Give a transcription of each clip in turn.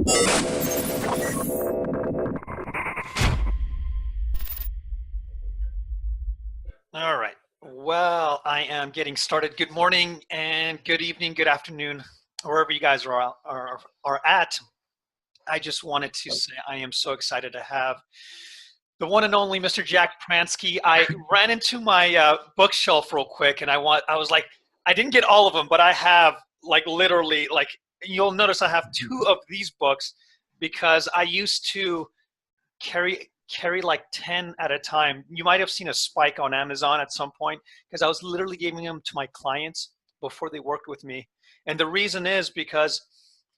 All right. Well, I am getting started. Good morning and good evening, good afternoon, wherever you guys are at. I just wanted to say I am so excited to have the one and only Mr. Jack Pransky. I ran into my bookshelf real quick, and I was like, I didn't get all of them, but I have like literally like you'll notice I have two of these books because I used to carry like 10 at a time. You might have seen a spike on Amazon at some point because I was literally giving them to my clients before they worked with me. And the reason is because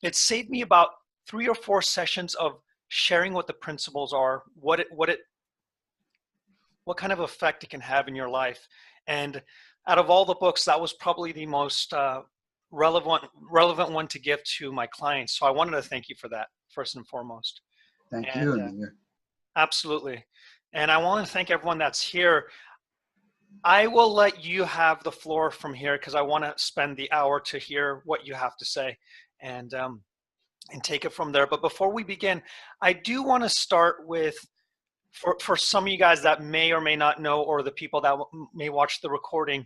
it saved me about 3 or 4 sessions of sharing what the principles are, what kind of effect it can have in your life. And out of all the books, that was probably the most relevant one to give to my clients. So I wanted to thank you for that, first and foremost. Thank And, you. Absolutely. And I want to thank everyone that's here. I will let you have the floor from here because I want to spend the hour to hear what you have to say and take it from there. But before we begin, I do want to start with, for some of you guys that may or may not know, or the people that may watch the recording,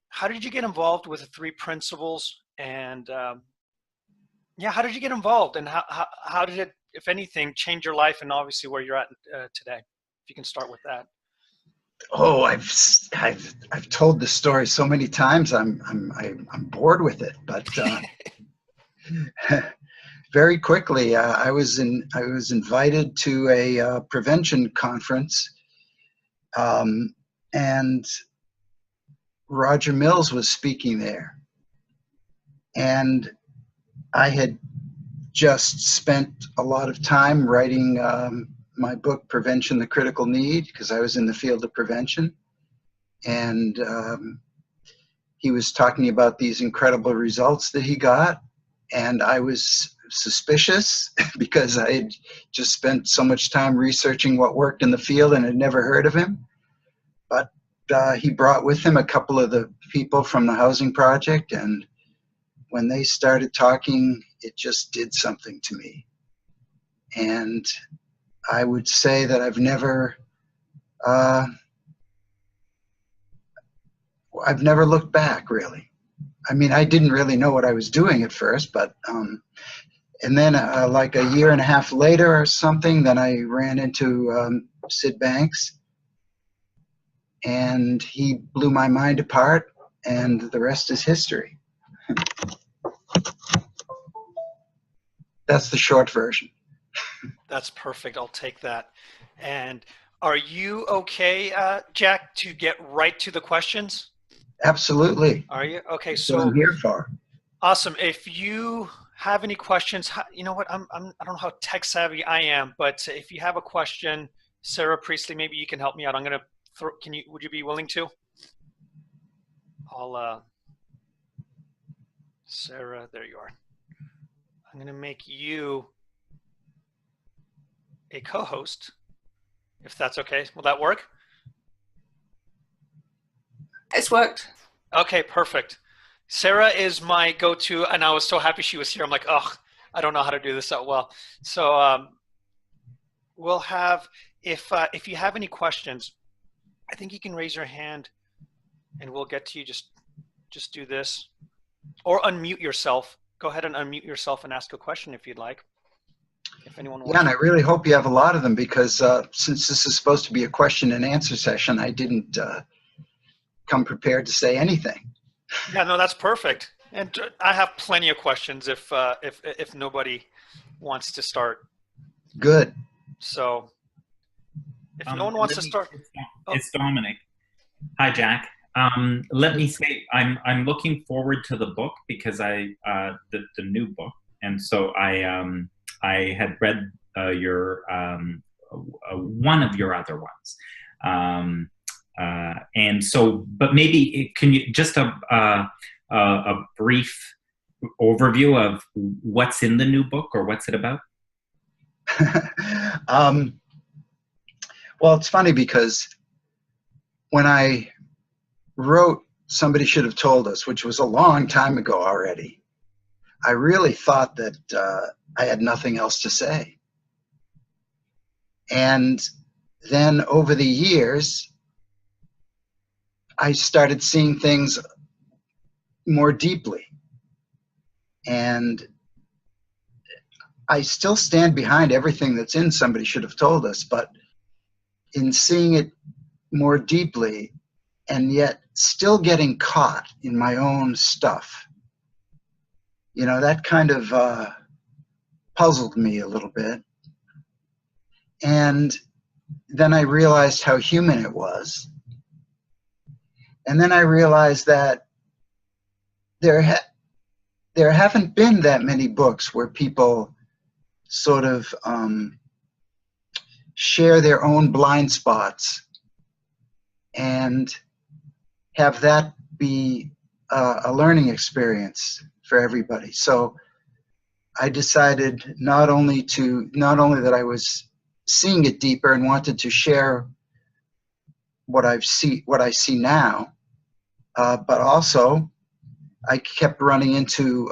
how did you get involved with the 3 principles? And yeah, how did you get involved? And how did it, if anything, change your life and obviously where you're at today? If you can start with that. Oh, I've told this story so many times. I'm bored with it. But very quickly, I was invited to a prevention conference, and Roger Mills was speaking there, and I had just spent a lot of time writing my book, Prevention, the Critical Need, because I was in the field of prevention. And he was talking about these incredible results that he got. And I was suspicious because I had just spent so much time researching what worked in the field and had never heard of him. But he brought with him a couple of the people from the housing project, and when they started talking, it just did something to me. And I would say that I've never looked back, really. I mean, I didn't really know what I was doing at first, but and then like a year and a half later or something, then I ran into Sid Banks, and he blew my mind apart, and the rest is history. That's the short version. That's perfect. I'll take that. And are you okay, Jack, to get right to the questions? Absolutely. Are you? Okay, That's so what I'm here for. Awesome. If you have any questions, you know what, I don't know how tech savvy I am, but if you have a question, Sarah Priestley, maybe you can help me out. I'm going to throw, would you be willing to? Sarah, there you are. I'm going to make you a co-host, if that's okay. Will that work? It's worked. Okay, perfect. Sarah is my go-to, and I was so happy she was here. I'm like, oh, I don't know how to do this that well. So we'll have, if you have any questions, I think you can raise your hand, and we'll get to you. Just do this, or unmute yourself. Go ahead and unmute yourself and ask a question if you'd like. If anyone wants. Yeah, and I really hope you have a lot of them, because since this is supposed to be a question and answer session, I didn't come prepared to say anything. Yeah, no, that's perfect. And I have plenty of questions if nobody wants to start. Good. So if no one wants to start. It's Dominic. Hi, Jack. Let me say I'm looking forward to the book, because the new book, and so I had read your one of your other ones. And so, but maybe can you just a brief overview of what's in the new book, or what's it about? Well, it's funny, because when I wrote Somebody Should Have Told Us, which was a long time ago already, I really thought that I had nothing else to say. And then over the years, I started seeing things more deeply. And I still stand behind everything that's in Somebody Should Have Told Us, but in seeing it more deeply and yet still getting caught in my own stuff, you know, that kind of puzzled me a little bit. And then I realized how human it was. And then I realized that there haven't been that many books where people sort of share their own blind spots and have that be a learning experience for everybody. So I decided not only that I was seeing it deeper and wanted to share what I see now, but also I kept running into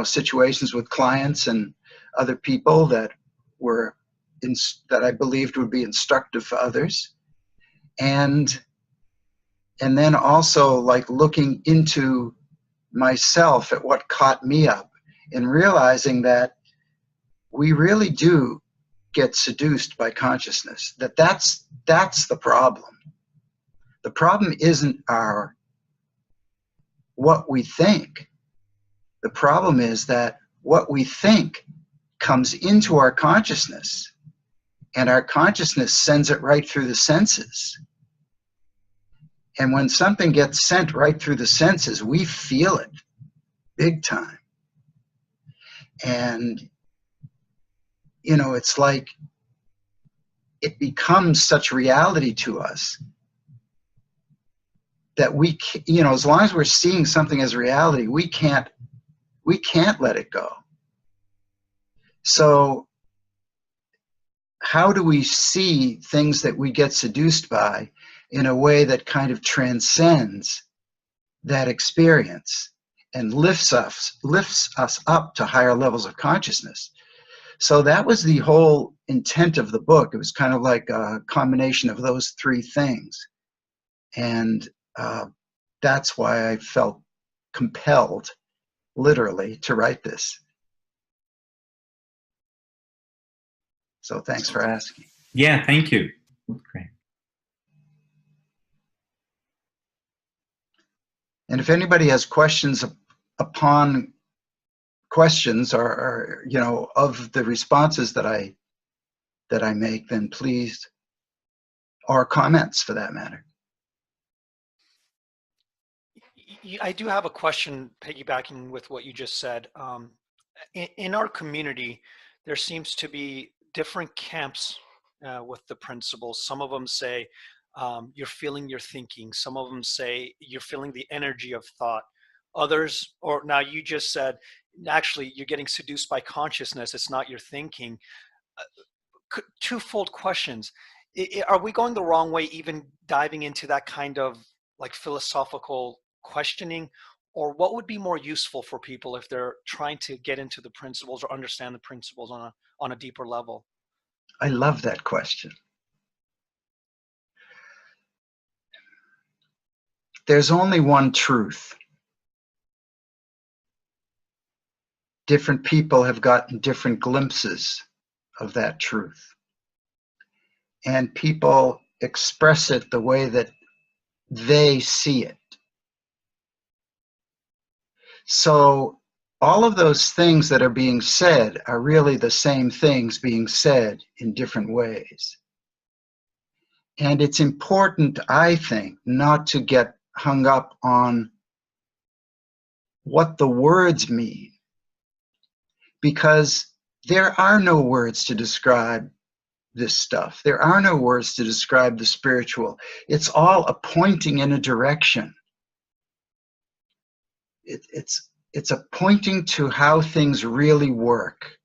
situations with clients and other people that were that I believed would be instructive for others, and then also like looking into myself at what caught me up and realizing that we really do get seduced by consciousness. That's the problem. The problem isn't what we think. The problem is that what we think comes into our consciousness, and our consciousness sends it right through the senses. And when something gets sent right through the senses, we feel it big time. And, you know, it's like it becomes such reality to us that we, you know, as long as we're seeing something as reality, we can't let it go. So how do we see things that we get seduced by in a way that kind of transcends that experience and lifts us up to higher levels of consciousness? So that was the whole intent of the book. It was kind of like a combination of those three things. And that's why I felt compelled, literally, to write this. So thanks for asking. Yeah, thank you. Great. And if anybody has questions upon questions or you know, of the responses that I make, then please, or comments for that matter. I do have a question piggybacking with what you just said. In our community, there seems to be different camps with the principles. Some of them say you're feeling your thinking. Some of them say you're feeling the energy of thought. Others, or now you just said, actually, you're getting seduced by consciousness. It's not your thinking. Twofold questions. Are we going the wrong way even diving into that kind of like philosophical questioning? Or what would be more useful for people if they're trying to get into the principles or understand the principles on a deeper level? I love that question. There's only one truth. Different people have gotten different glimpses of that truth. And people express it the way that they see it. So all of those things that are being said are really the same things being said in different ways. And it's important, I think, not to get hung up on what the words mean, because there are no words to describe this stuff. There are no words to describe the spiritual. It's all a pointing in a direction. It's a pointing to how things really work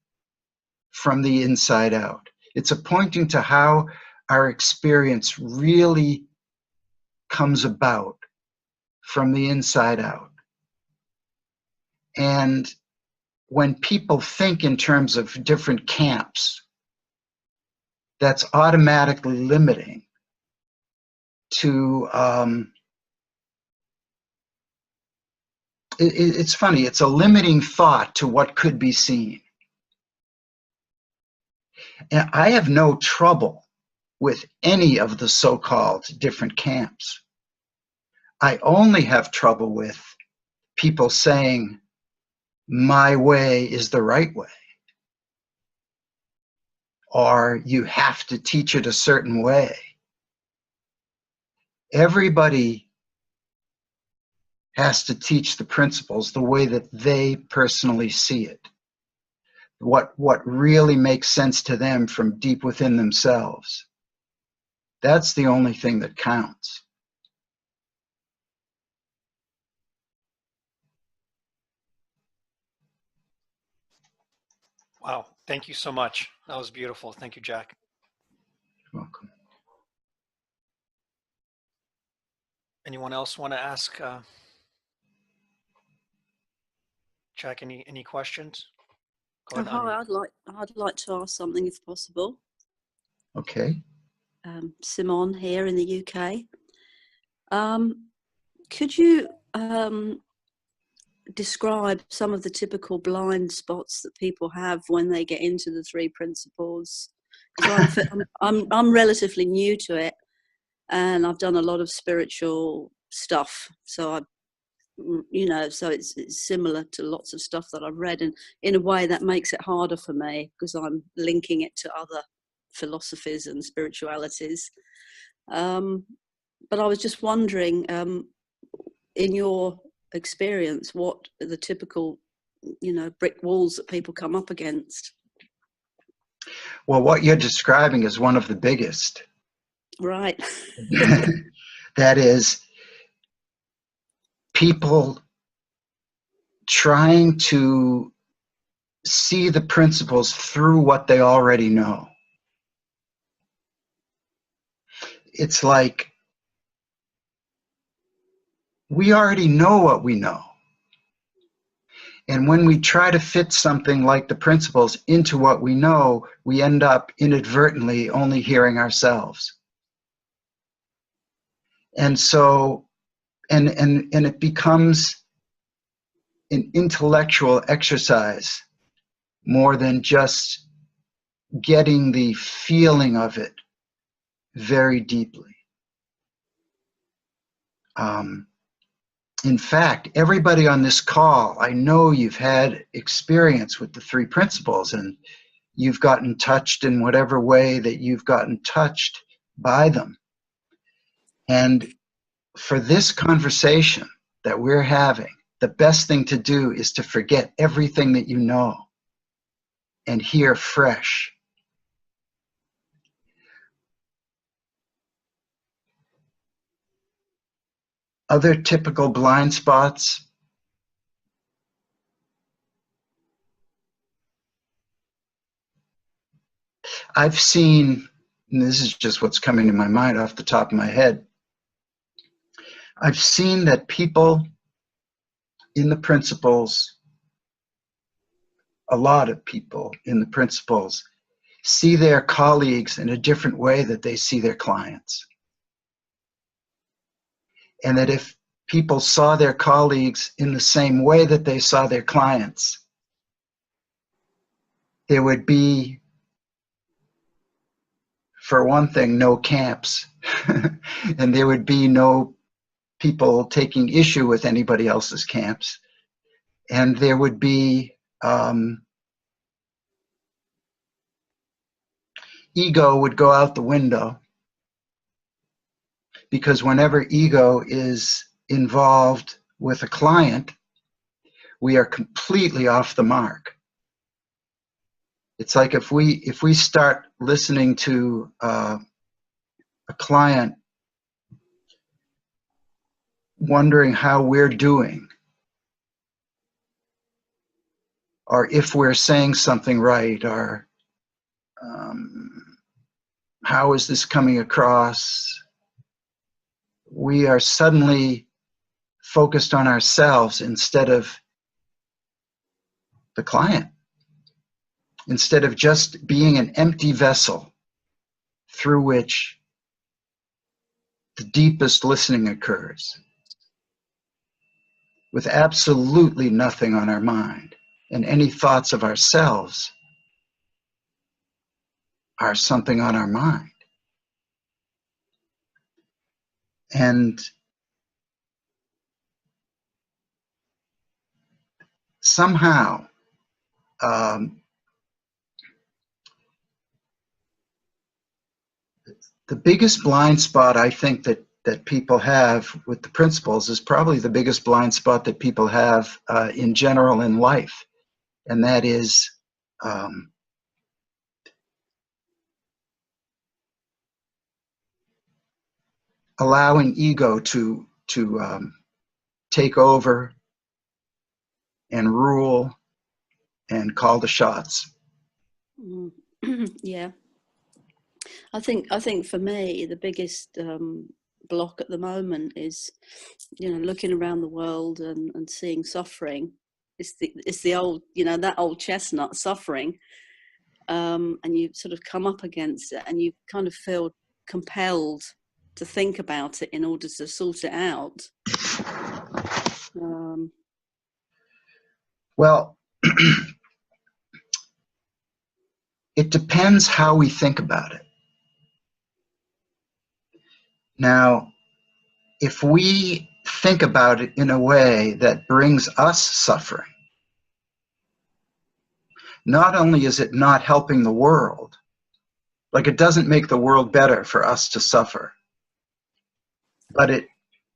from the inside out. It's a pointing to how our experience really comes about from the inside out. And when people think in terms of different camps, that's automatically limiting to, it's funny, it's a limiting thought to what could be seen. And I have no trouble with any of the so-called different camps. I only have trouble with people saying, my way is the right way, or you have to teach it a certain way. Everybody has to teach the principles the way that they personally see it. What really makes sense to them from deep within themselves. That's the only thing that counts. Wow, thank you so much. That was beautiful. Thank you, Jack. You're welcome. Anyone else want to ask Jack any questions? Go ahead. Hi, I'd like to ask something if possible. Okay. Simon here in the UK. Could you describe some of the typical blind spots that people have when they get into the three principles? I'm relatively new to it, and I've done a lot of spiritual stuff, so so it's similar to lots of stuff that I've read, and in a way that makes it harder for me because I'm linking it to other philosophies and spiritualities. But I was just wondering, in your experience, what are the typical, brick walls that people come up against? Well, what you're describing is one of the biggest. Right. That is, people trying to see the principles through what they already know. It's like we already know what we know. And when we try to fit something like the principles into what we know, we end up inadvertently only hearing ourselves. And so, and it becomes an intellectual exercise more than just getting the feeling of it very deeply. In fact, everybody on this call, I know you've had experience with the three principles and you've gotten touched in whatever way that you've gotten touched by them. And for this conversation that we're having, the best thing to do is to forget everything that you know and hear fresh. Other typical blind spots. I've seen, and this is just what's coming to my mind off the top of my head, I've seen that people in the principles, a lot of people in the principles, see their colleagues in a different way that they see their clients. And that if people saw their colleagues in the same way that they saw their clients, there would be, for one thing, no camps. And there would be no people taking issue with anybody else's camps. And there would be ego would go out the window, because whenever ego is involved with a client, we are completely off the mark. It's like if we start listening to a client wondering how we're doing, or if we're saying something right, or how is this coming across, we are suddenly focused on ourselves instead of the client, instead of just being an empty vessel through which the deepest listening occurs, with absolutely nothing on our mind, and any thoughts of ourselves are something on our mind. And somehow, the biggest blind spot I think that people have with the principles is probably the biggest blind spot that people have in general in life, and that is allowing ego to take over and rule and call the shots. Yeah, I think for me the biggest block at the moment is, looking around the world and seeing suffering. It's the old, that old chestnut, suffering, and you sort of come up against it, and you kind of feel compelled to think about it in order to sort it out. Well, it depends how we think about it. Now, if we think about it in a way that brings us suffering, not only is it not helping the world, like it doesn't make the world better for us to suffer, but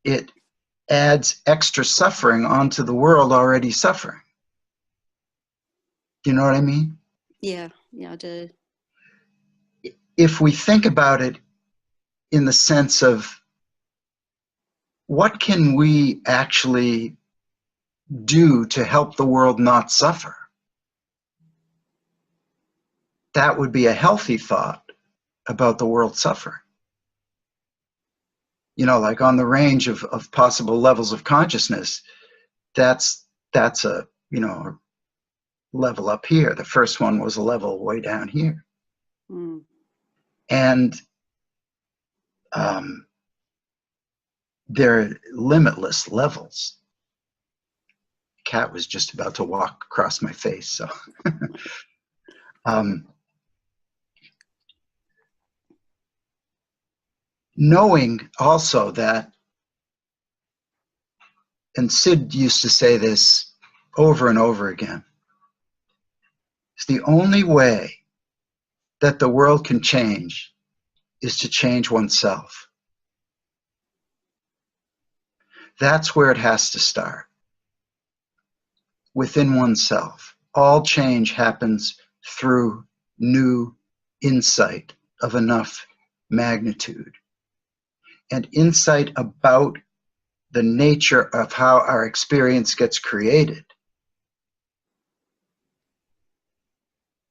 it adds extra suffering onto the world already suffering. Do you know what I mean? Yeah, I do. If we think about it in the sense of what can we actually do to help the world not suffer, that would be a healthy thought about the world suffering. Like on the range of possible levels of consciousness, that's a level up here. The first one was a level way down here. And there are limitless levels. Cat was just about to walk across my face, so knowing also that, and Sid used to say this over and over again, it's the only way that the world can change is to change oneself. That's where it has to start. Within oneself. All change happens through new insight of enough magnitude. And insight about the nature of how our experience gets created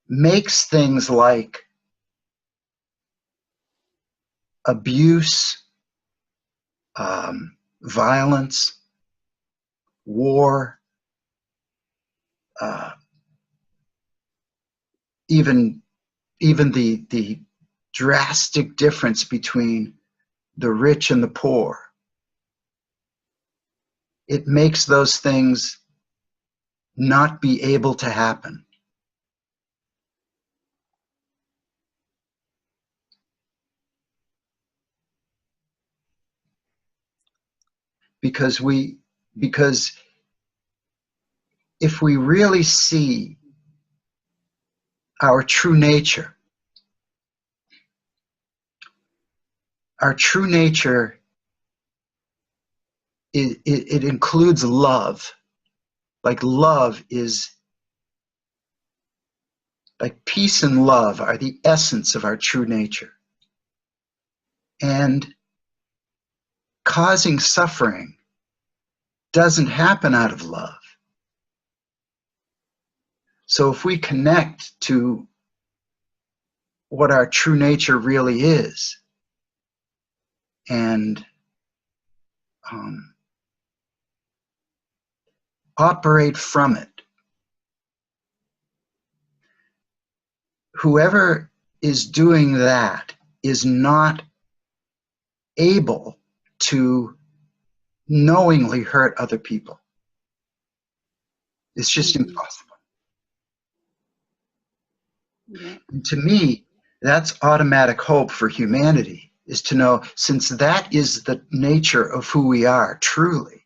makes things like abuse, violence, war, even the drastic difference between the rich and the poor. It makes those things not be able to happen. Because if we really see our true nature it includes love. Like love is, like peace and love are the essence of our true nature. And causing suffering doesn't happen out of love. So if we connect to what our true nature really is and operate from it, whoever is doing that is not able to knowingly hurt other people. It's just impossible. Yeah. And to me, that's automatic hope for humanity, is to know, since that is the nature of who we are, truly,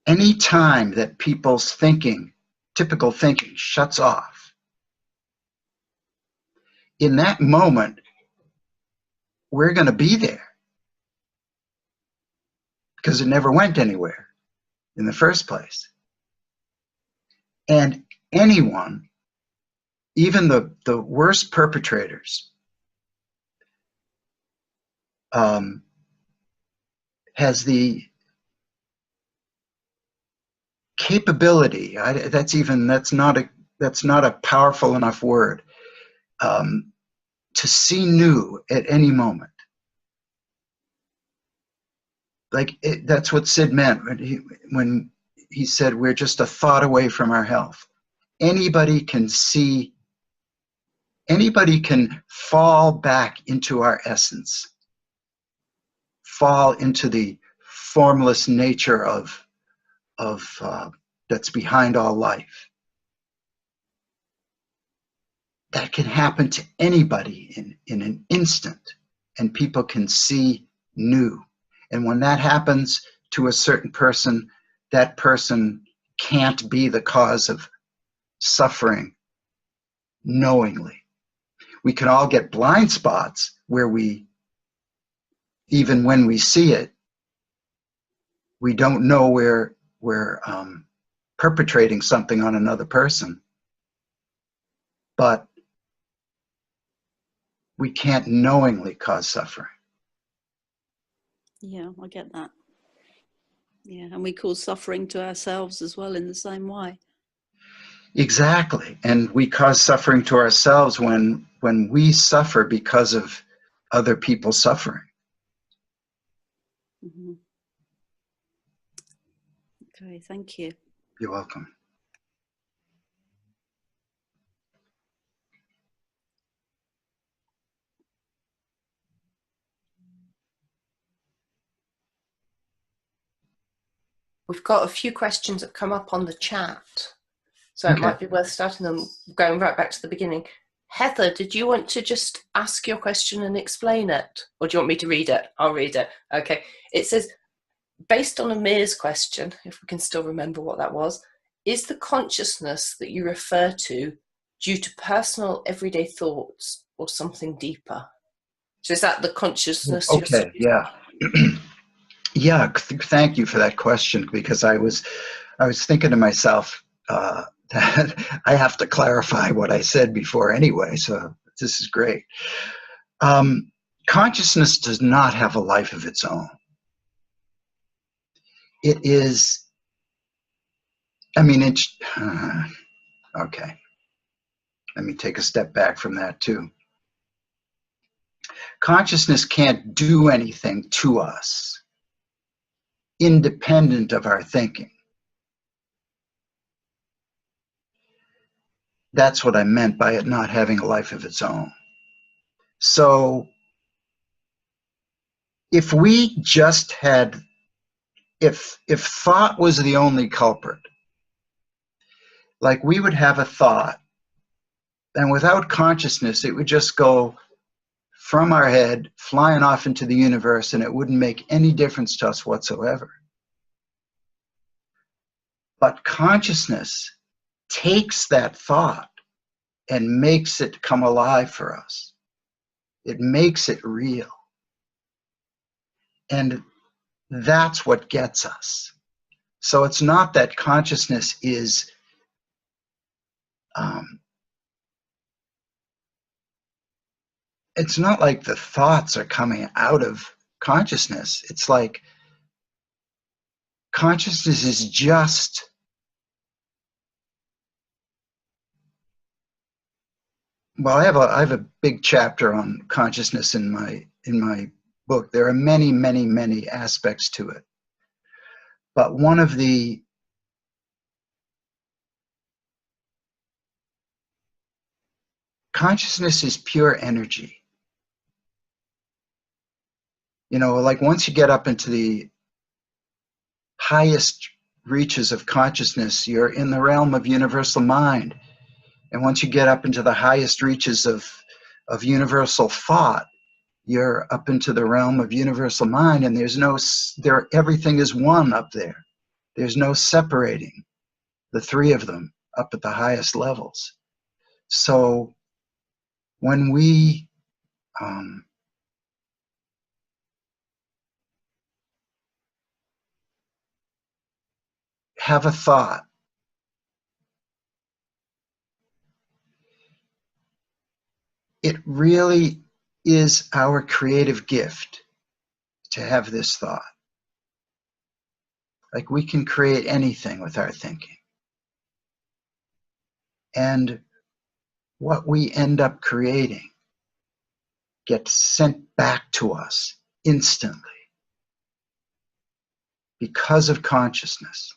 any time that people's thinking, typical thinking, shuts off, in that moment, we're going to be there because it never went anywhere in the first place. And anyone, even the worst perpetrators, has the capability, that's not a powerful enough word, to see new at any moment. Like that's what Sid meant when he said we're just a thought away from our health. Anybody can see, anybody can fall back into our essence, fall into the formless nature of that's behind all life. That can happen to anybody in an instant, and people can see new. And when that happens to a certain person, that person can't be the cause of suffering knowingly. We can all get blind spots where we, even when we see it, we don't know we're perpetrating something on another person. But we can't knowingly cause suffering. Yeah, I get that. Yeah, and we cause suffering to ourselves as well in the same way. Exactly. And we cause suffering to ourselves when we suffer because of other people suffering. Mm-hmm. Okay, thank you. You're welcome. We've got a few questions that come up on the chat, so Okay. it might be worth starting them, going right back to the beginning. Heather, did you want to just ask your question and explain it? Or do you want me to read it? I'll read it. Okay. It says, based on Amir's question, if we can still remember what that was, is the consciousness that you refer to due to personal everyday thoughts or something deeper? So is that the consciousness? Okay, yeah. Yeah, thank you for that question, because I was thinking to myself that I have to clarify what I said before anyway, so this is great. Consciousness does not have a life of its own. It is, I mean, it's, okay. Let me take a step back from that too. Consciousness can't do anything to us independent of our thinking. That's what I meant by it not having a life of its own. So if we just had, if thought was the only culprit, like we would have a thought, and without consciousness, it would just go from our head, flying off into the universe, and it wouldn't make any difference to us whatsoever. But consciousness takes that thought and makes it come alive for us. It makes it real. And that's what gets us. So it's not that consciousness is it's not like the thoughts are coming out of consciousness. It's like consciousness is just well, I have a big chapter on consciousness in my book. There are many, many, many aspects to it. But one of the consciousness is pure energy. You know, like once you get up into the highest reaches of consciousness, you're in the realm of universal mind. And once you get up into the highest reaches of universal thought, you're up into the realm of universal mind, and everything is one up there. There's no separating the three of them up at the highest levels. So when we have a thought, it really is our creative gift to have this thought. Like, we can create anything with our thinking. And what we end up creating gets sent back to us instantly because of consciousness.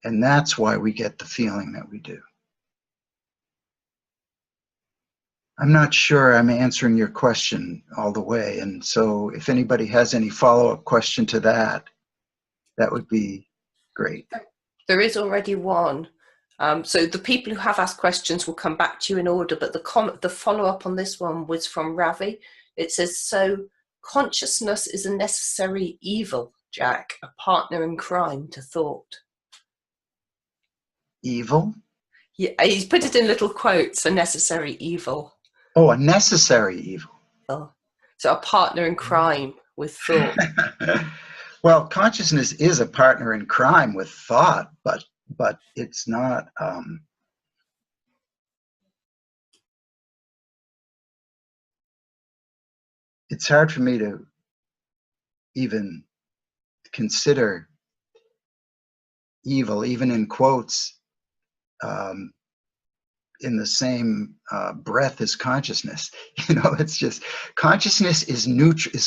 And that's why we get the feeling that we do. I'm not sure I'm answering your question all the way. And so if anybody has any follow-up question to that, that would be great. There is already one. So the people who have asked questions will come back to you in order, but the follow-up on this one was from Ravi. It says, so consciousness is a necessary evil, Jack, a partner in crime to thought. Evil? Yeah, he's put it in little quotes, a necessary evil. Oh, a necessary evil. So a partner in crime with thought. Well, consciousness is a partner in crime with thought, but it's not. It's hard for me to even consider evil, even in quotes, in the same breath as consciousness. You know, it's just, consciousness is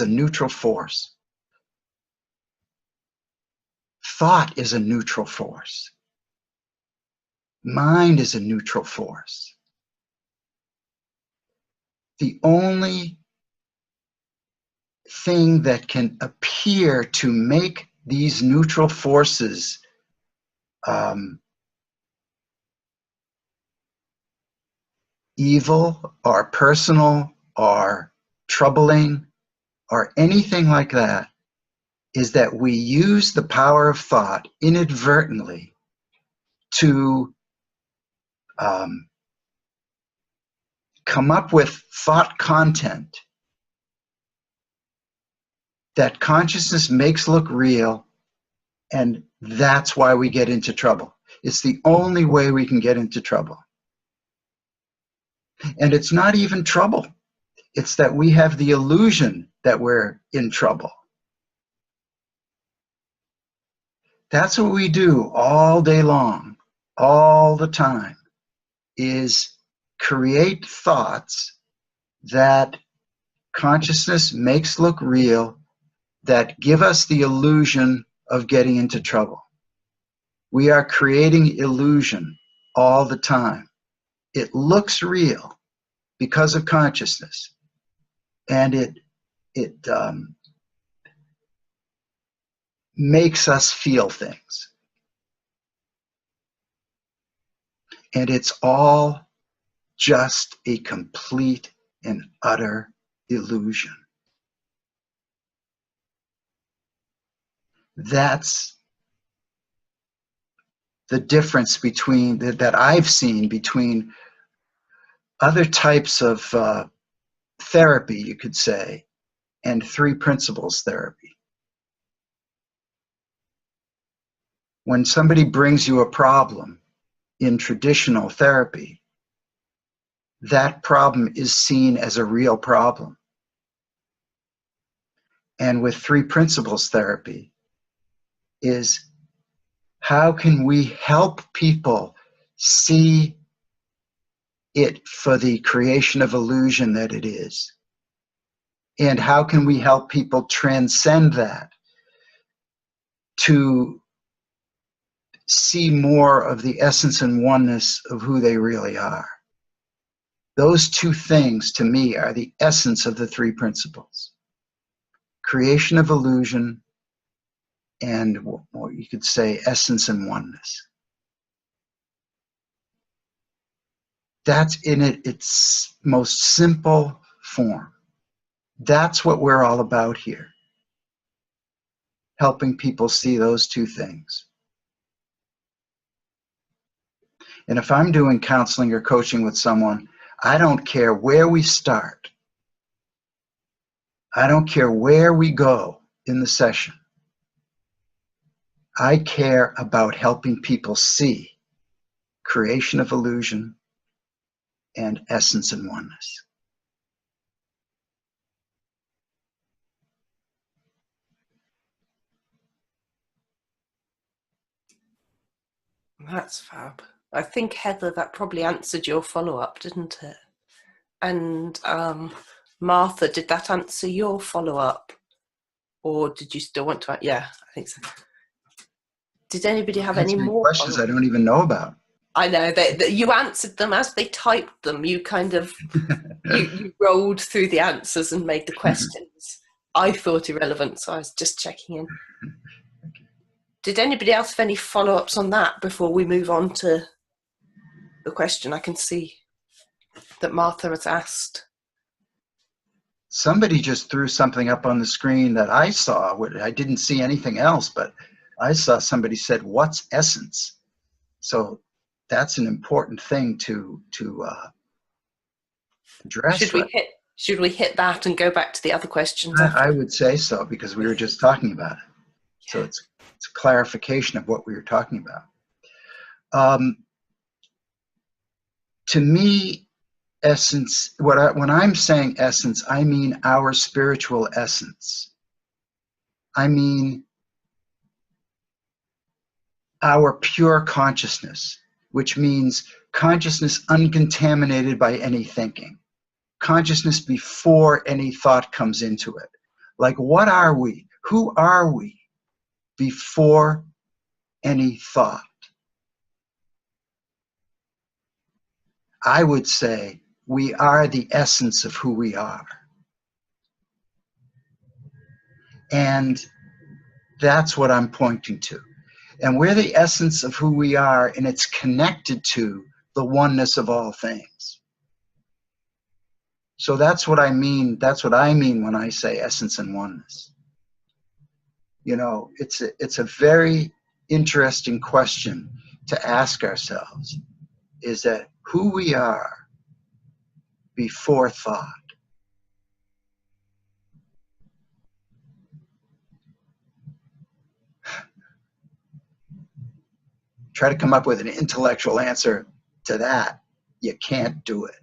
a neutral force. Thought is a neutral force. Mind is a neutral force. The only thing that can appear to make these neutral forces evil or personal or troubling or anything like that is that we use the power of thought inadvertently to come up with thought content that consciousness makes look real, and that's why we get into trouble. It's the only way we can get into trouble. And it's not even trouble. It's that we have the illusion that we're in trouble. That's what we do all day long, all the time, is create thoughts that consciousness makes look real, that give us the illusion of getting into trouble. We are creating illusion all the time. It looks real because of consciousness, and it makes us feel things. And it's all just a complete and utter illusion. That's the difference between that I've seen between other types of therapy, you could say, and three principles therapy. When somebody brings you a problem in traditional therapy, that problem is seen as a real problem. And with three principles therapy is, how can we help people see it for the creation of illusion that it is? And how can we help people transcend that to see more of the essence and oneness of who they really are? Those two things, to me, are the essence of the three principles. Creation of illusion and, or you could say, essence and oneness. That's in its most simple form. That's what we're all about here. Helping people see those two things. And if I'm doing counseling or coaching with someone, I don't care where we start. I don't care where we go in the session. I care about helping people see creation of illusion and essence and oneness. That's fab. I think, Heather, that probably answered your follow-up, didn't it? And Martha, did that answer your follow-up? Or did you still want to? Yeah, I think so. Did anybody have any more questions I don't even know about? I know that you answered them as they typed them. You kind of you rolled through the answers and made the questions I thought irrelevant, so I was just checking in. Did anybody else have any follow-ups on that before we move on to the question? I can see that Martha has asked. Somebody just threw something up on the screen that I saw. I didn't see anything else, but I saw somebody said, "What's essence?" So that's an important thing to address. Should we hit that and go back to the other questions? I would say so, because we were just talking about it. Yeah. So it's a clarification of what we were talking about. To me, essence, when I'm saying essence, I mean our spiritual essence. I mean our pure consciousness, which means consciousness uncontaminated by any thinking. Consciousness before any thought comes into it. Like, what are we? Who are we before any thought? I would say we are the essence of who we are. And that's what I'm pointing to. And we're the essence of who we are, and it's connected to the oneness of all things. So that's what I mean. That's what I mean when I say essence and oneness. You know, it's a very interesting question to ask ourselves, is that who we are before thought. Try to come up with an intellectual answer to that. You can't do it.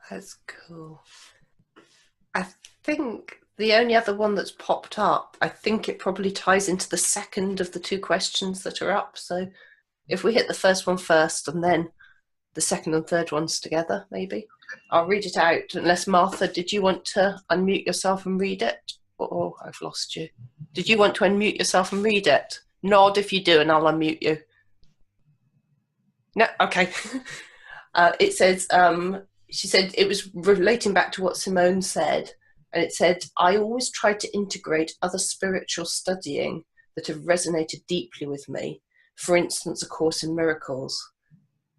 That's cool. I think the only other one that's popped up, I think it probably ties into the second of the two questions that are up. So if we hit the first one first and then the second and third ones together, maybe. I'll read it out. Unless, Martha, did you want to unmute yourself and read it? Oh, I've lost you. Did you want to unmute yourself and read it? Nod if you do and I'll unmute you. No? Okay. It says, she said it was relating back to what Simone said, and it said, I always try to integrate other spiritual studying that have resonated deeply with me. For instance, A Course in Miracles.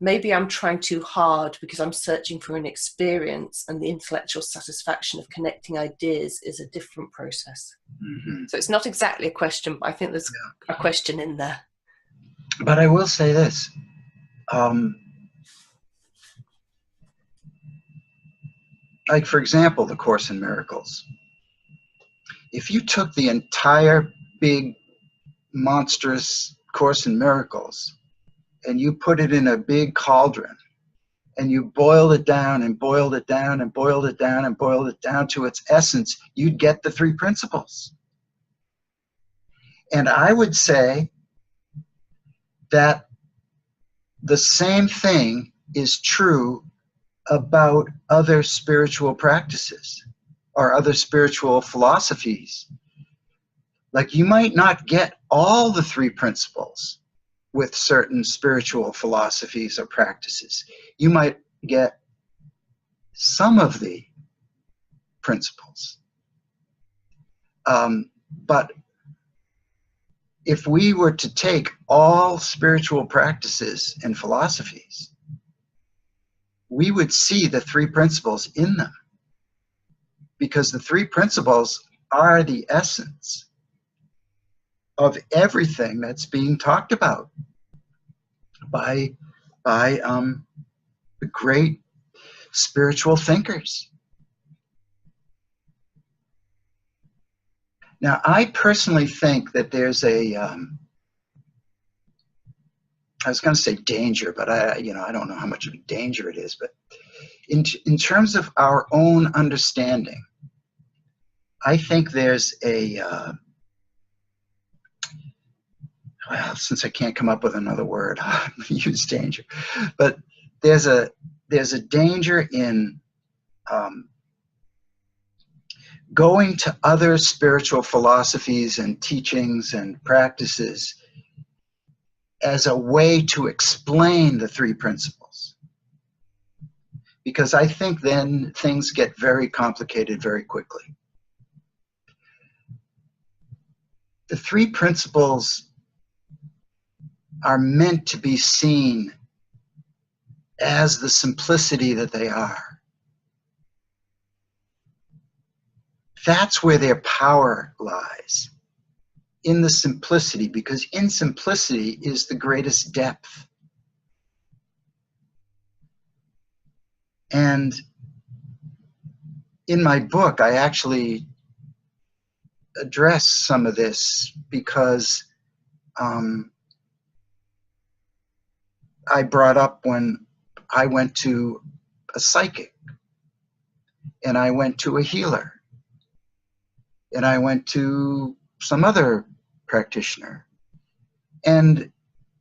Maybe I'm trying too hard because I'm searching for an experience, and the intellectual satisfaction of connecting ideas is a different process. Mm-hmm. So it's not exactly a question, but I think there's a question in there. But I will say this. Like, for example, the Course in Miracles. If you took the entire big, monstrous Course in Miracles and you put it in a big cauldron and you boiled it down and boiled it down and boiled it down and boiled it down to its essence, you'd get the three principles. And I would say that the same thing is true about other spiritual practices or other spiritual philosophies. Like, you might not get all the three principles with certain spiritual philosophies or practices. You might get some of the principles. But if we were to take all spiritual practices and philosophies, we would see the three principles in them, because the three principles are the essence of everything that's being talked about by the great spiritual thinkers. Now, I personally think that there's a, I was going to say danger, but I don't know how much of a danger it is, but in terms of our own understanding, I think there's a, well, since I can't come up with another word, I'll use danger, but there's a danger in going to other spiritual philosophies and teachings and practices as a way to explain the three principles. Because I think then things get very complicated very quickly. The three principles are meant to be seen as the simplicity that they are. That's where their power lies, in the simplicity, because in simplicity is the greatest depth. And in my book, I actually address some of this, because I brought up when I went to a psychic, and I went to a healer, and I went to some other practitioner. And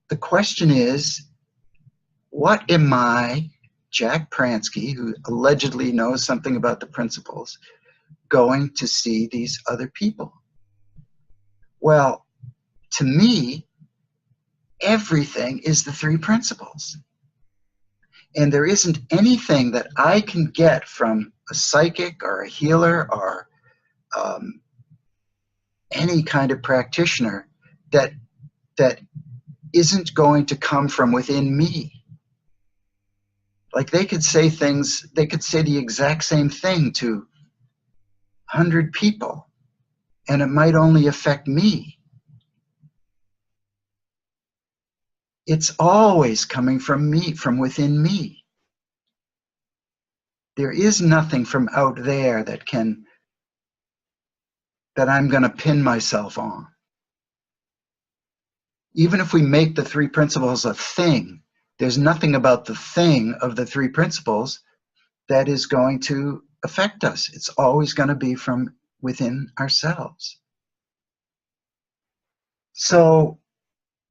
the question is, what am I, Jack Pransky, who allegedly knows something about the principles, going to see these other people? Well, to me, everything is the three principles. And there isn't anything that I can get from a psychic or a healer or any kind of practitioner that isn't going to come from within me. Like, they could say things, they could say the exact same thing to 100 people, and it might only affect me. It's always coming from me, from within me. There is nothing from out there that I'm going to pin myself on. Even if we make the three principles a thing, there's nothing about the thing of the three principles that is going to affect us. It's always going to be from within ourselves. So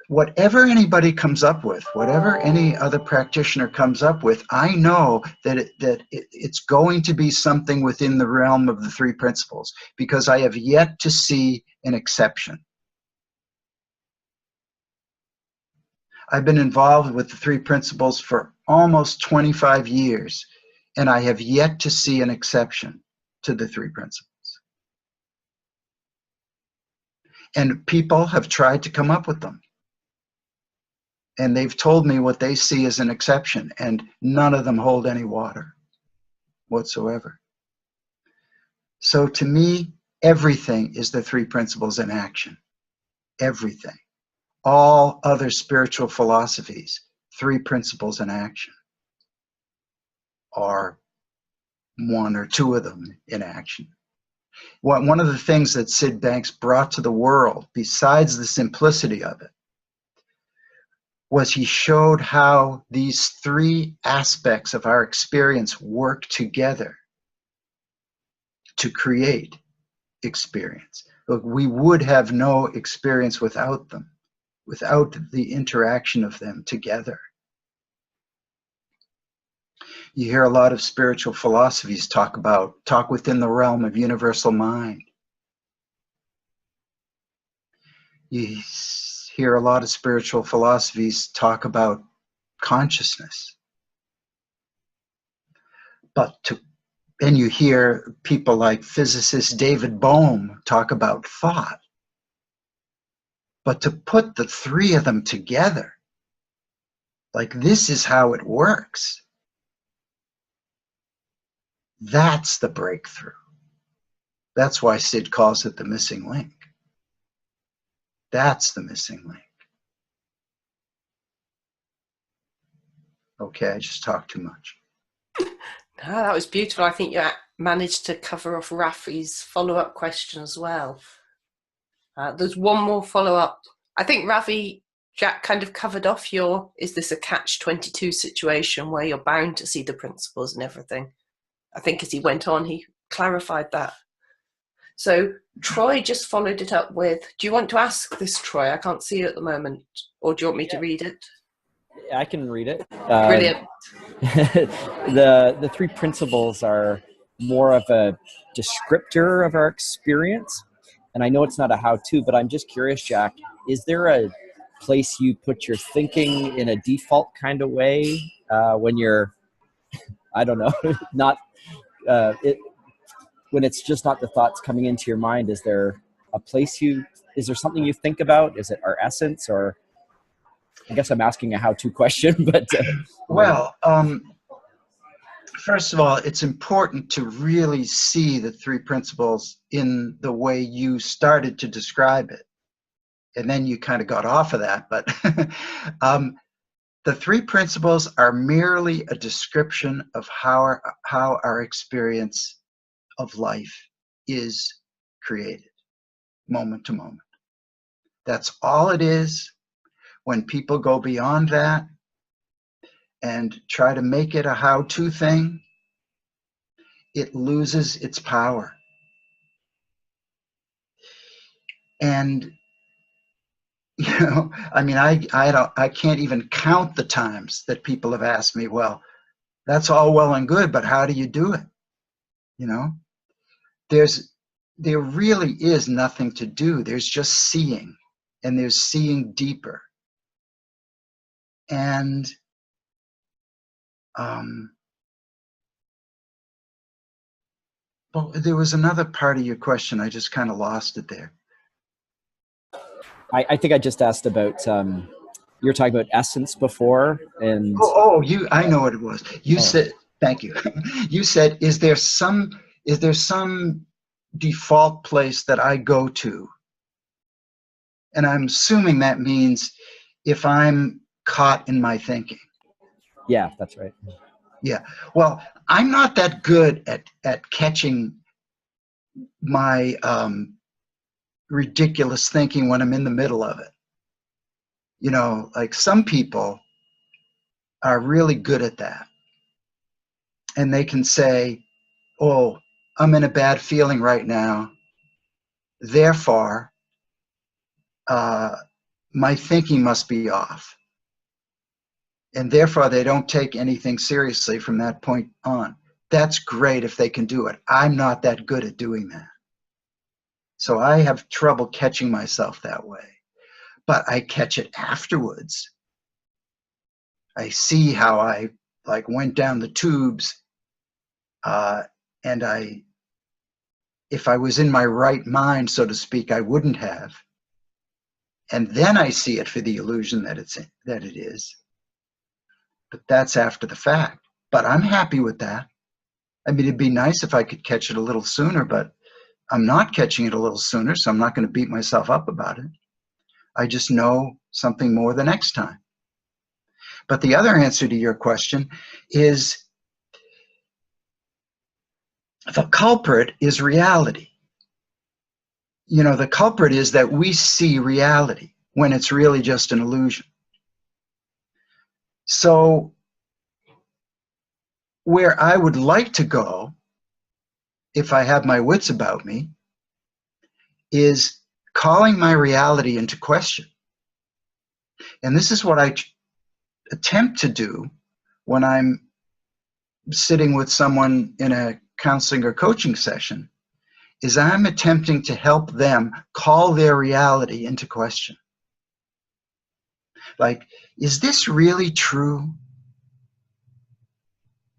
whatever anybody comes up with, whatever any other practitioner comes up with, I know that it's going to be something within the realm of the three principles, because I have yet to see an exception. I've been involved with the three principles for almost 25 years, and I have yet to see an exception to the three principles. And people have tried to come up with them. And they've told me what they see as an exception, and none of them hold any water whatsoever. So to me, everything is the three principles in action. Everything. All other spiritual philosophies, three principles in action, or one or two of them in action. One of the things that Sid Banks brought to the world, besides the simplicity of it, was he showed how these three aspects of our experience work together to create experience. Look, we would have no experience without them, without the interaction of them together. You hear a lot of spiritual philosophies talk within the realm of universal mind. You hear a lot of spiritual philosophies talk about consciousness. And you hear people like physicist David Bohm talk about thought. But to put the three of them together, like this is how it works, that's the breakthrough. That's why Sid calls it the missing link. That's the missing link. Okay, I just talked too much. No, that was beautiful. I think you managed to cover off Rafi's follow-up question as well. There's one more follow-up. I think Rafi, Jack kind of covered off is this a catch-22 situation where you're bound to see the principles and everything? I think as he went on, he clarified that. So Troy just followed it up with, do you want to ask this, Troy? I can't see it at the moment. Or do you want me to read it? I can read it. Brilliant. The three principles are more of a descriptor of our experience. And I know it's not a how-to, but I'm just curious, Jack, is there a place you put your thinking in a default kind of way when you're, I don't know, not when it's just not the thoughts coming into your mind? Is there a place is there something you think about? Is it our essence, or I guess I'm asking a how-to question, but well, first of all, it's important to really see the three principles in the way you started to describe it. And then you kind of got off of that. But the three principles are merely a description of how our experience of life is created, moment to moment. That's all it is. When people go beyond that and try to make it a how-to thing, it loses its power. And I mean, I can't even count the times that people have asked me, well, that's all well and good, but how do you do it? There really is nothing to do. There's just seeing, and there's seeing deeper. And well, there was another part of your question. I just kind of lost it there. I think I just asked about, you were talking about essence before, and I know what it was. You said, thank you. You said, is there some default place that I go to? And I'm assuming that means if I'm caught in my thinking. Yeah, that's right. Yeah. Well, I'm not that good at catching my ridiculous thinking when I'm in the middle of it. Like some people are really good at that. And they can say, oh, I'm in a bad feeling right now. Therefore, my thinking must be off. And therefore, they don't take anything seriously from that point on. That's great if they can do it. I'm not that good at doing that. So I have trouble catching myself that way. But I catch it afterwards. I see how I went down the tubes, and if I was in my right mind, so to speak, I wouldn't have. And then I see it for the illusion that it is. But that's after the fact. But I'm happy with that. I mean, it'd be nice if I could catch it a little sooner, but I'm not catching it a little sooner, so I'm not going to beat myself up about it. I just know something more the next time. But the other answer to your question is the culprit is reality. The culprit is that we see reality when it's really just an illusion. So where I would like to go, if I have my wits about me, is calling my reality into question. And this is what I attempt to do when I'm sitting with someone in a counseling or coaching session is I'm attempting to help them call their reality into question. Like, is this really true?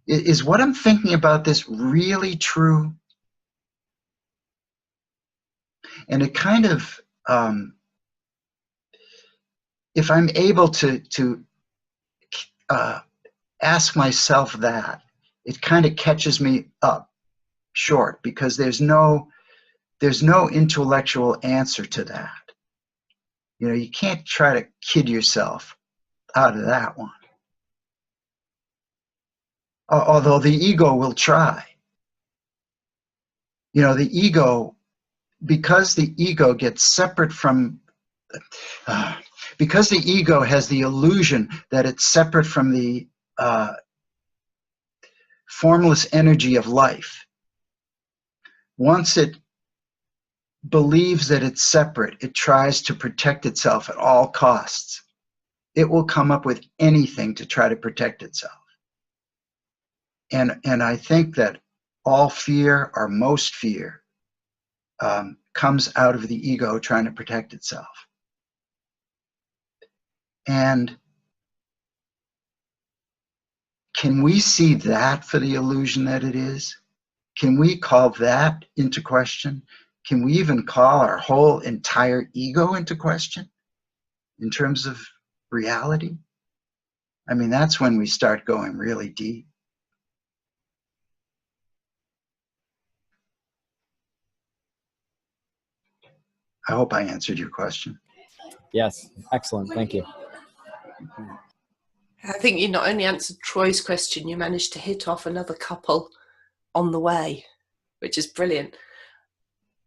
Is what I'm thinking about this really true? And it kind of, if I'm able to ask myself that, it kind of catches me up short, because there's no intellectual answer to that. You know, you can't try to kid yourself out of that one. Although the ego will try. You know, the ego, because the ego gets separate from, because the ego has the illusion that it's separate from the formless energy of life. Once it believes that it's separate, it tries to protect itself at all costs. It will come up with anything to try to protect itself. And I think that all fear, or most fear, comes out of the ego trying to protect itself. And can we see that for the illusion that it is? Can we call that into question? Can we even call our whole entire ego into question in terms of reality? I mean, that's when we start going really deep. I hope I answered your question. Yes, excellent. Thank you. I think you not only answered Troy's question, you managed to hit off another couple on the way, which is brilliant.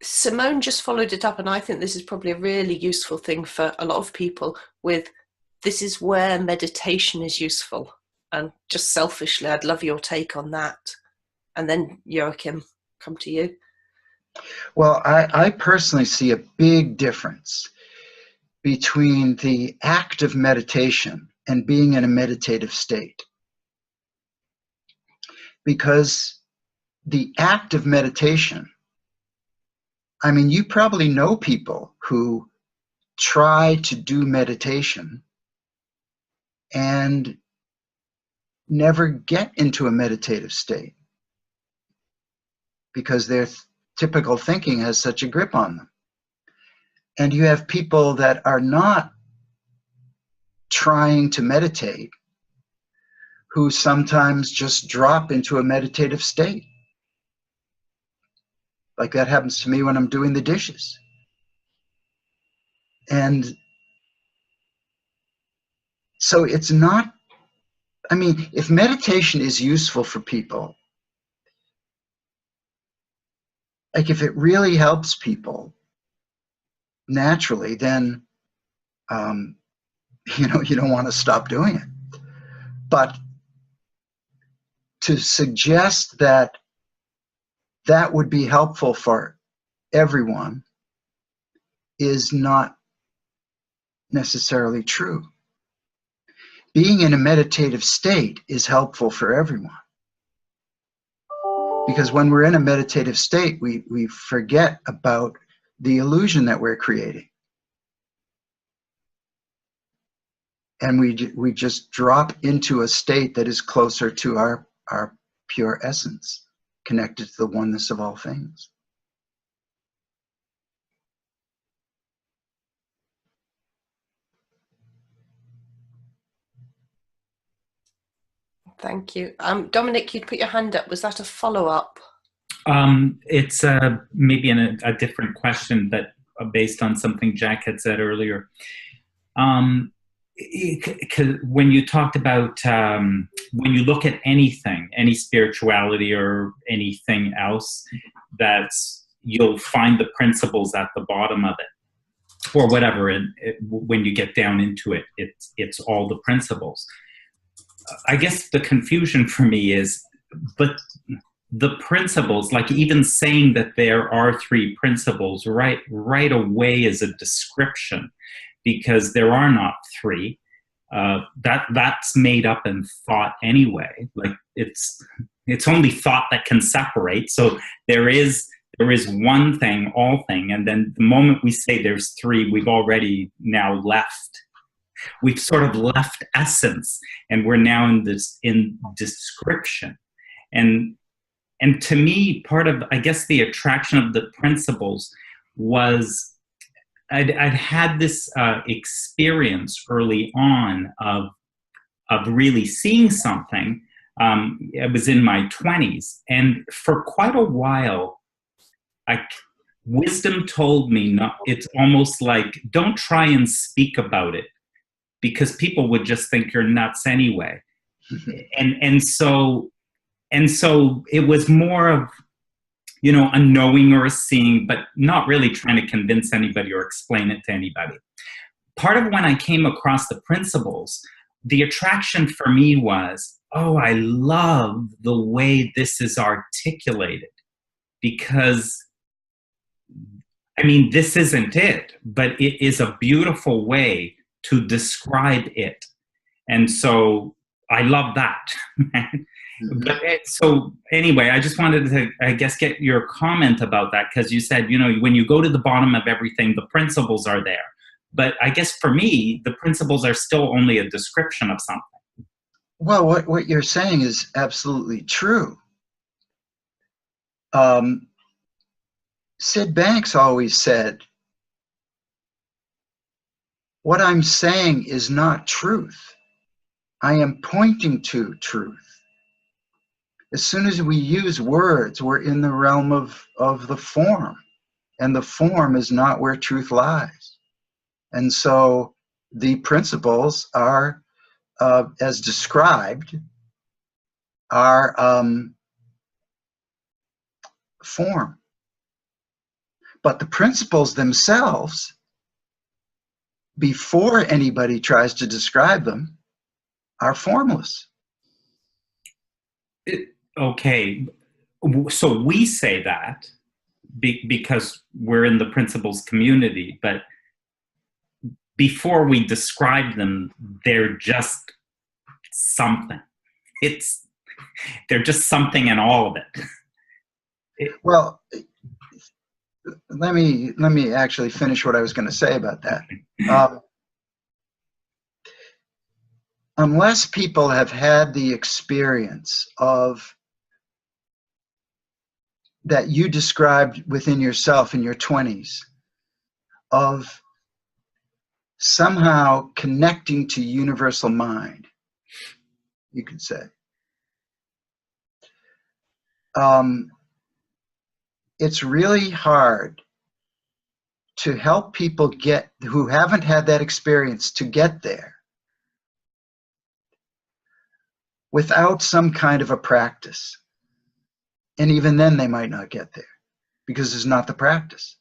Simone just followed it up, and I think this is probably a really useful thing for a lot of people, with this is where meditation is useful. And just selfishly, I'd love your take on that. And then Joachim, come to you. Well, I personally see a big difference between the act of meditation and being in a meditative state. Because the act of meditation, I mean, you probably know people who try to do meditation and never get into a meditative state because their typical thinking has such a grip on them. And you have people that are not trying to meditate who sometimes just drop into a meditative state. Like that happens to me when I'm doing the dishes. And so it's not, I mean, if meditation is useful for people, like if it really helps people naturally, then, you know, you don't want to stop doing it. But to suggest that that would be helpful for everyone is not necessarily true. Being in a meditative state is helpful for everyone. Because when we're in a meditative state, we forget about the illusion that we're creating. And we just drop into a state that is closer to our pure essence, connected to the oneness of all things. Thank you. Dominic, you'd put your hand up. Was that a follow-up? It's maybe a different question, but based on something Jack had said earlier. When you talked about when you look at anything, any spirituality or anything else, you'll find the principles at the bottom of it, or whatever. And when you get down into it, it's all the principles. I guess the confusion for me is, but the principles, like even saying that there are three principles right away is a description, because there are not three. That's made up in thought anyway. Like it's only thought that can separate. So there is one thing, all thing, and then the moment we say there's three, we've already now left. We've sort of left essence, and we're now in description. And to me, part of, I guess, the attraction of the principles was I'd had this experience early on of really seeing something. I was in my 20s, and for quite a while, wisdom told me, not, it's almost like, don't try and speak about it, because people would just think you're nuts anyway. and so it was more of, you know, a knowing or a seeing, but not really trying to convince anybody or explain it to anybody. Part of when I came across the principles, the attraction for me was, oh, I love the way this is articulated, because, I mean, this isn't it, but it is a beautiful way to describe it. And so I love that. But so anyway, I just wanted to, I guess, get your comment about that, because you said, you know, when you go to the bottom of everything, the principles are there. But I guess for me, the principles are still only a description of something. Well, what you're saying is absolutely true. Sid Banks always said, what I'm saying is not truth. I am pointing to truth. As soon as we use words, we're in the realm of the form, and the form is not where truth lies. And so the principles are, as described, are form. But the principles themselves, before anybody tries to describe them, are formless. Okay, so we say that because we're in the principles community, but before we describe them, they're just something. They're just something in all of it. Well, let me actually finish what I was going to say about that. Unless people have had the experience of that you described within yourself in your 20s, of somehow connecting to universal mind, you could say, it's really hard to help people who haven't had that experience to get there without some kind of a practice. And even then they might not get there because it's not the practice.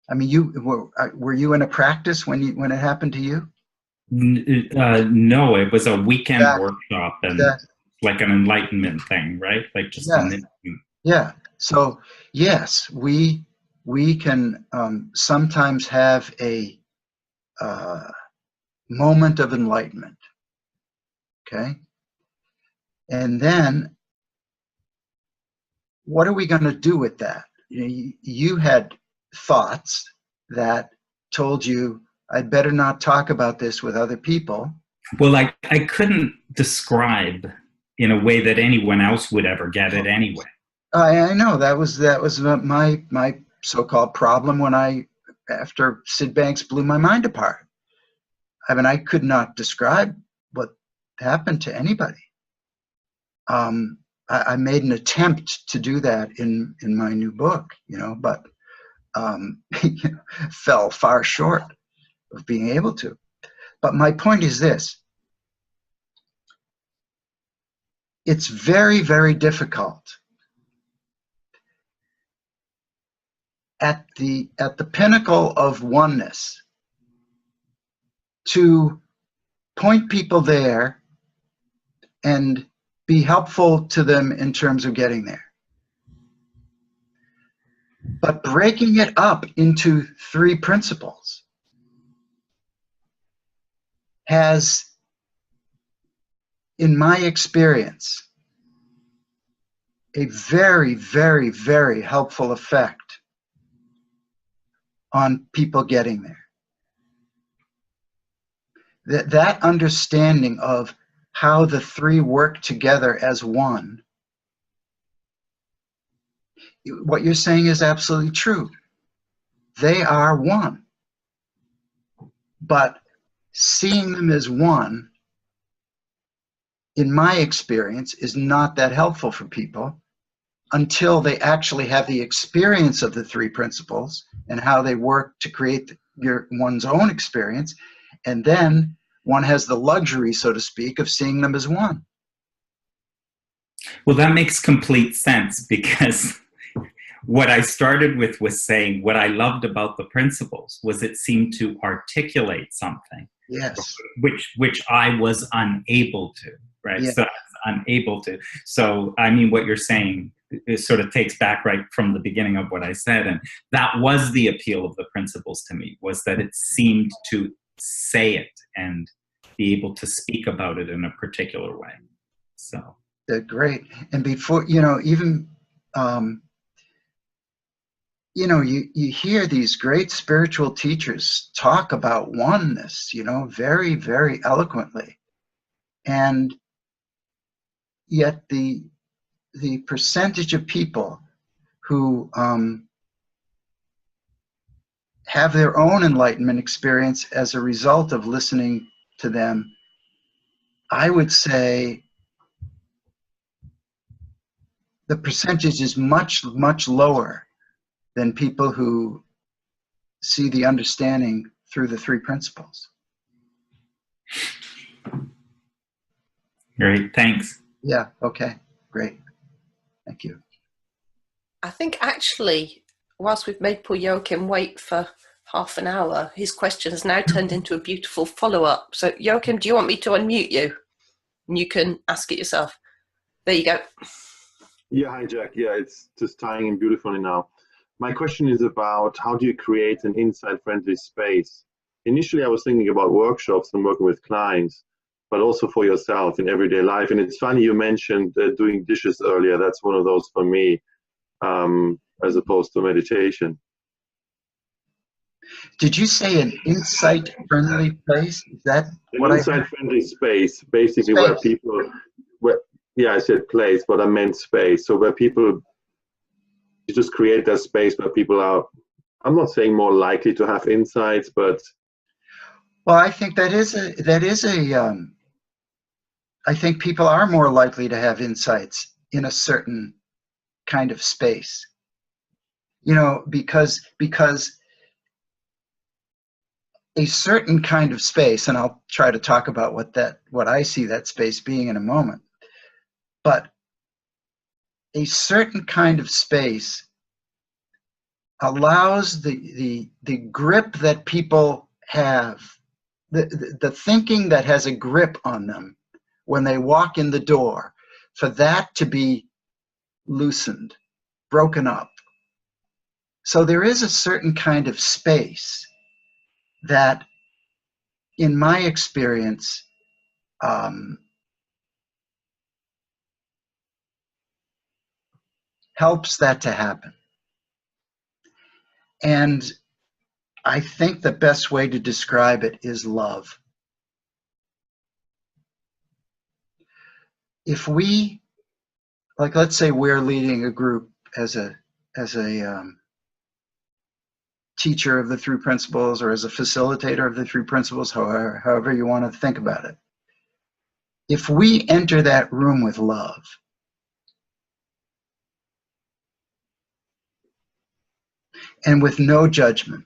I mean, were you in a practice when it happened to you? No, it was a weekend workshop and like an enlightenment thing, right? Like just yeah. So yes, we can sometimes have a moment of enlightenment. Okay, and then what are we going to do with that? You had thoughts that told you, I'd better not talk about this with other people. Well, I couldn't describe in a way that anyone else would ever get it anyway. I know that was my so-called problem after Sid Banks blew my mind apart. I mean, I could not describe what happened to anybody. I made an attempt to do that in my new book, but fell far short of being able to. But my point is this. It's very, very difficult at the pinnacle of oneness to point people there and be helpful to them in terms of getting there. But breaking it up into 3 principles in my experience, a very, very, very helpful effect on people getting there. That understanding of how the three work together as one, what you're saying is absolutely true. They are one. But seeing them as one, in my experience, is not that helpful for people until they actually have the experience of the three principles and how they work to create one's own experience. And then one has the luxury, so to speak, of seeing them as one. Well, that makes complete sense, because what I started with was saying what I loved about the principles was it seemed to articulate something. Yes. Which I was unable to, right? Yeah. So I was unable to. So, I mean, what you're saying, it sort of takes back right from the beginning of what I said. And that was the appeal of the principles to me, was that it seemed to say it and be able to speak about it in a particular way. So. Great. And before, even, you hear these great spiritual teachers talk about oneness, very, very eloquently. And yet the percentage of people who have their own enlightenment experience as a result of listening to them, I would say the percentage is much, much lower than people who see the understanding through the three principles. Great, thanks. Yeah, okay, great. Thank you. I think actually, whilst we've made poor Joachim wait for half an hour, his question has now turned into a beautiful follow-up. So Joachim, do you want me to unmute you? And you can ask it yourself. There you go. Yeah, hi Jack. Yeah, it's just tying in beautifully now. My question is about how do you create an inside-friendly space? Initially, I was thinking about workshops and working with clients, but also for yourself in everyday life. And it's funny you mentioned doing dishes earlier. That's one of those for me, as opposed to meditation. Did you say an insight-friendly place? Is that what an insight-friendly space, basically where people, yeah, I said place, but I meant space. So where people, you just create that space where people are, I'm not saying more likely to have insights, but. Well, I think I think people are more likely to have insights in a certain kind of space. Because a certain kind of space, and I'll try to talk about what I see that space being in a moment, but a certain kind of space allows the grip that people have, the thinking that has a grip on them when they walk in the door, for that to be loosened, broken up. So there is a certain kind of space that, in my experience, helps that to happen. And I think the best way to describe it is love. If we, like, let's say we're leading a group as a teacher of the three principles, or as a facilitator of the three principles, however you want to think about it. If we enter that room with love, and with no judgment,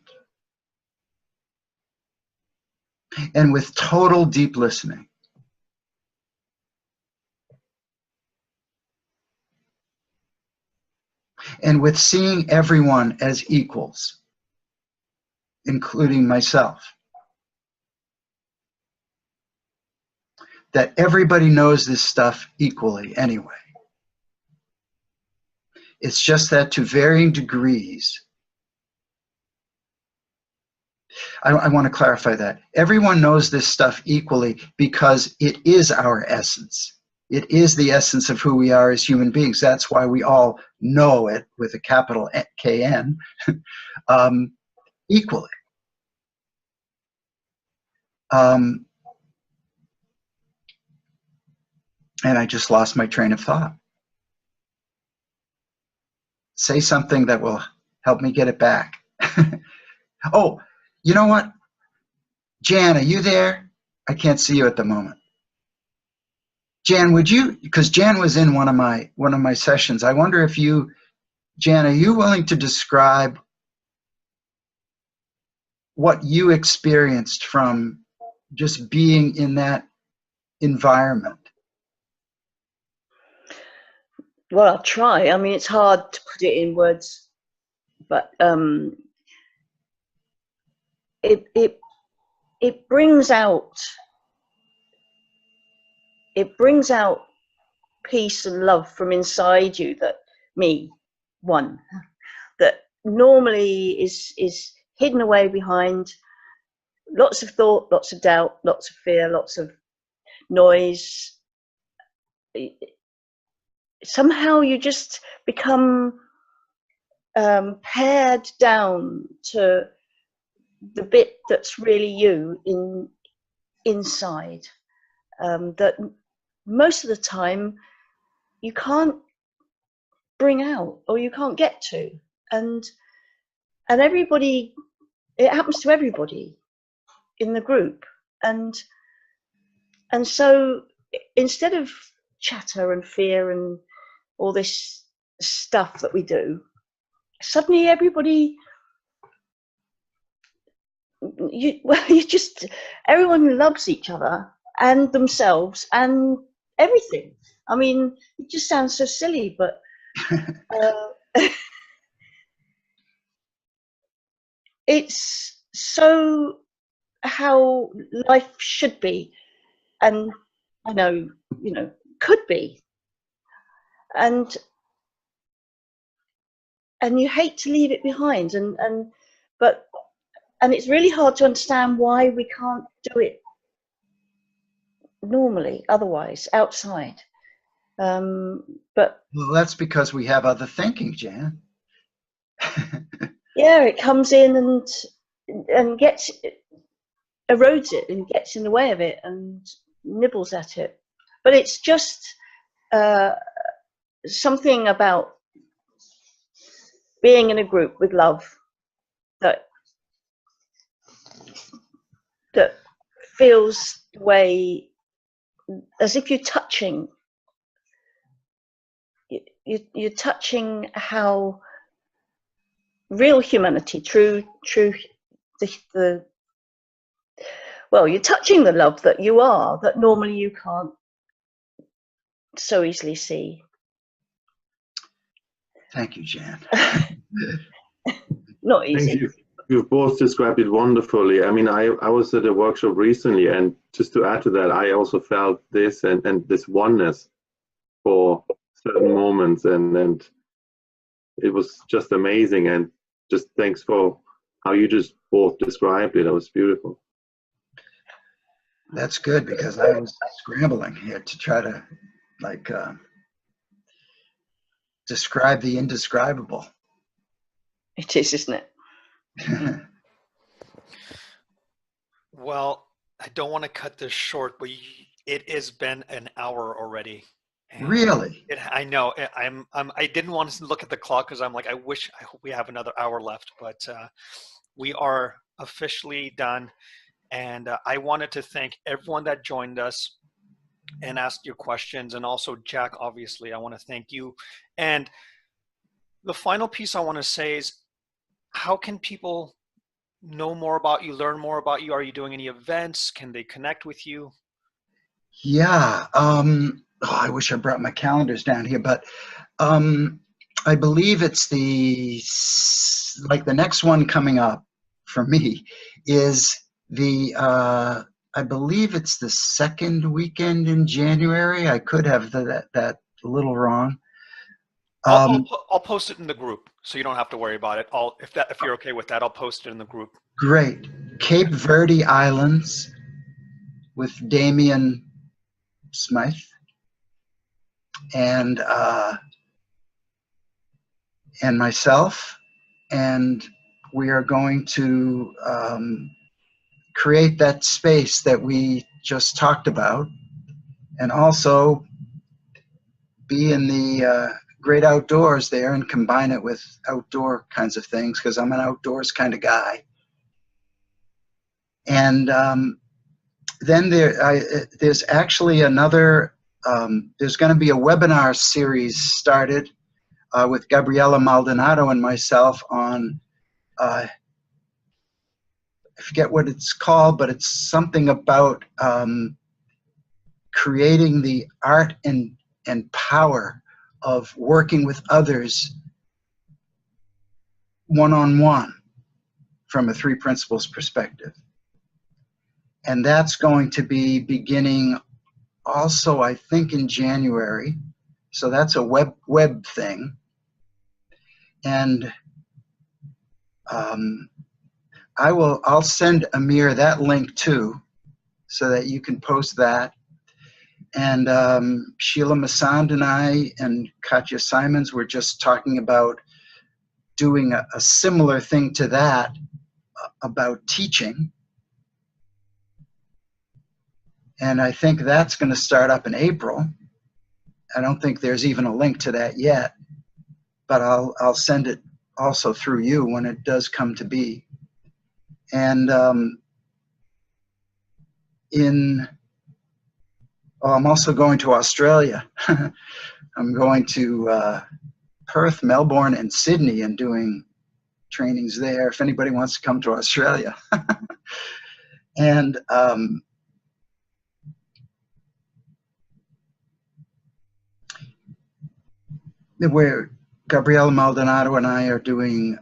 and with total deep listening, and with seeing everyone as equals, including myself, that everybody knows this stuff equally anyway. It's just that to varying degrees, I want to clarify that. Everyone knows this stuff equally because it is our essence. It is the essence of who we are as human beings. That's why we all know it with a capital KN equally. And I just lost my train of thought. Say something that will help me get it back. Oh, you know what? Jan, are you there? I can't see you at the moment. Jan, would you, because Jan was in one of my sessions. I wonder if you, Jan, are you willing to describe what you experienced from just being in that environment? Well, I'll try. I mean, it's hard to put it in words, but it brings out peace and love from inside you that that normally is hidden away behind lots of thought, lots of doubt, lots of fear, lots of noise. Somehow you just become pared down to the bit that's really you inside, that most of the time you can't bring out or you can't get to, and everybody, it happens to everybody in the group, and so instead of chatter and fear and all this stuff that we do, suddenly everybody, everyone loves each other and themselves and everything. I mean, it just sounds so silly, but it's so how life should be, and I know, could be, and you hate to leave it behind, but it's really hard to understand why we can't do it normally otherwise outside, but well, that's because we have other thinking, Jan. yeah, it comes in and gets, erodes it and gets in the way of it and nibbles at it. But it's just something about being in a group with love that feels the way as if you're touching how real humanity, true well, you're touching the love that you are, that normally you can't so easily see. Thank you, Jan. Not easy. Thank you. You've both described it wonderfully. I mean, I was at a workshop recently, and just to add to that, I also felt this and this oneness for certain moments, and it was just amazing. And just thanks for how you just both described it. That was beautiful. That's good, because I was scrambling here to try to describe the indescribable. It is, isn't it? Well, I don't want to cut this short, but it has been an hour already. Really? I know. I didn't want to look at the clock because I'm like, I hope we have another hour left, but we are officially done. And I wanted to thank everyone that joined us and asked your questions, and also Jack, obviously, I want to thank you. And the final piece I want to say is, how can people know more about you, learn more about you? Are you doing any events? Can they connect with you? Yeah. I wish I brought my calendars down here, but I believe it's the next one coming up for me is I believe it's the second weekend in January. I could have that a little wrong. I'll post it in the group, so you don't have to worry about it. If you're okay with that, I'll post it in the group. Great. Cape Verde Islands with Damien Smythe. And myself. And we are going to create that space that we just talked about, and also be in the great outdoors there and combine it with outdoor kinds of things, because I'm an outdoors kind of guy. And then there's actually another, there's going to be a webinar series started with Gabriela Maldonado and myself on, I forget what it's called, but it's something about creating the art and power of working with others one-on-one from a three principles perspective. And that's going to be beginning also, I think, in January. So that's a web thing. And I'll send Amir that link too, so that you can post that. And Sheila Masand and I and Katya Simons were just talking about doing a similar thing to that about teaching. And I think that's going to start up in April. I don't think there's even a link to that yet, but I'll send it also through you when it does come to be. And I'm also going to Australia. I'm going to Perth, Melbourne, and Sydney and doing trainings there if anybody wants to come to Australia. And where Gabriela Maldonado and I are doing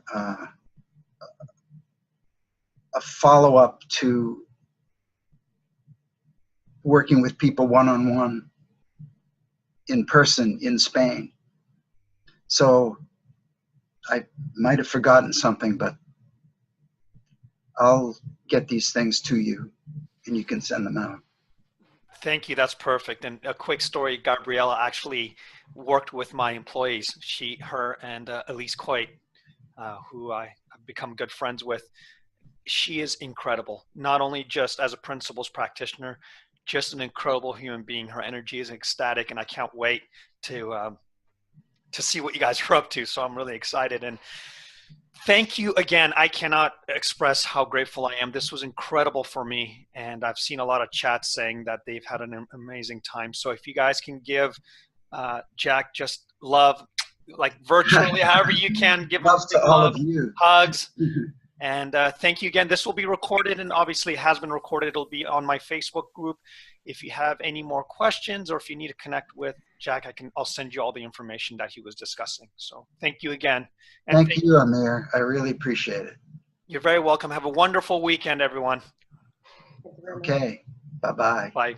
a follow-up to working with people one-on-one in person in Spain. So I might have forgotten something, but I'll get these things to you and you can send them out. Thank you. That's perfect. And a quick story, Gabriela actually worked with my employees, her and Elise Coit, who I've become good friends with. She is incredible, not only just as a principles practitioner, just an incredible human being. Her energy is ecstatic, and I can't wait to see what you guys are up to. So I'm really excited. And thank you again. I cannot express how grateful I am. This was incredible for me, and I've seen a lot of chats saying that they've had an amazing time. So if you guys can give Jack just love, like virtually, however you can, give love to all love, of you. hugs. And thank you again. This will be recorded, and obviously has been recorded. It'll be on my Facebook group. If you have any more questions, or if you need to connect with Jack, I'll send you all the information that he was discussing. So thank you again. And thank you, Amir. I really appreciate it. You're very welcome. Have a wonderful weekend, everyone. Okay. Bye-bye. Bye.